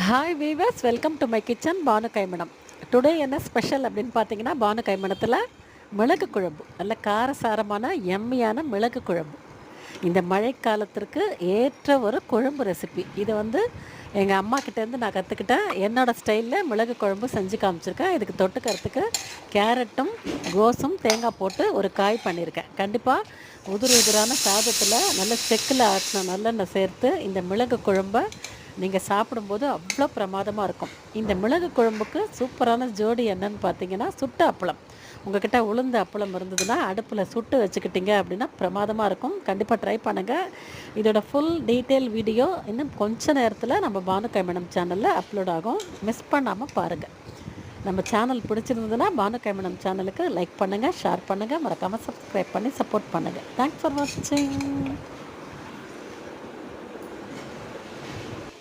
Hi viewers, welcome to my kitchen Banu கைமணம். Today என்ன special அப்படின்னு பார்த்தீங்கன்னா, பானு கைமணத்தில் மிளகு குழம்பு, நல்ல காரசாரமான எம்மியான மிளகு குழம்பு. இந்த மழைக்காலத்திற்கு ஏற்ற ஒரு குழம்பு ரெசிபி. இது எங்கள் அம்மா கிட்டேருந்து நான் கற்றுக்கிட்டேன். என்னோடய ஸ்டைலில் மிளகு குழம்பு செஞ்சு காமிச்சிருக்கேன். இதுக்கு தொட்டுக்கிறதுக்கு கேரட்டும் கோஸும் தேங்காய் போட்டு ஒரு காய் பண்ணியிருக்கேன். கண்டிப்பாக உதிரான சாதத்தில் நல்ல செக்கில் ஆட்டின நல்லெண்ணெய் சேர்த்து இந்த மிளகு குழம்பை நீங்கள் சாப்பிடும்போது அவ்வளோ பிரமாதமாக இருக்கும். இந்த மிளகு குழம்புக்கு சூப்பரான ஜோடி என்னன்னு பார்த்தீங்கன்னா, சுட்ட அப்பளம். உங்கள்கிட்ட உளுந்த அப்பளம் இருந்ததுன்னா அடுப்பில் சுட்டு வச்சுக்கிட்டிங்க அப்படின்னா பிரமாதமாக இருக்கும். கண்டிப்பாக ட்ரை பண்ணுங்கள். இதோட ஃபுல் டீட்டெயில் வீடியோ இன்னும் கொஞ்ச நேரத்தில் நம்ம பானு கைமணம் சேனலில் அப்லோட் ஆகும். மிஸ் பண்ணாமல் பாருங்கள். நம்ம சேனல் பிடிச்சிருந்ததுன்னா பானு கைமணம் சேனலுக்கு லைக் பண்ணுங்கள், ஷேர் பண்ணுங்கள், மறக்காமல் சப்ஸ்கிரைப் பண்ணி சப்போர்ட் பண்ணுங்கள். தேங்க்ஸ் ஃபார் வாட்சிங்.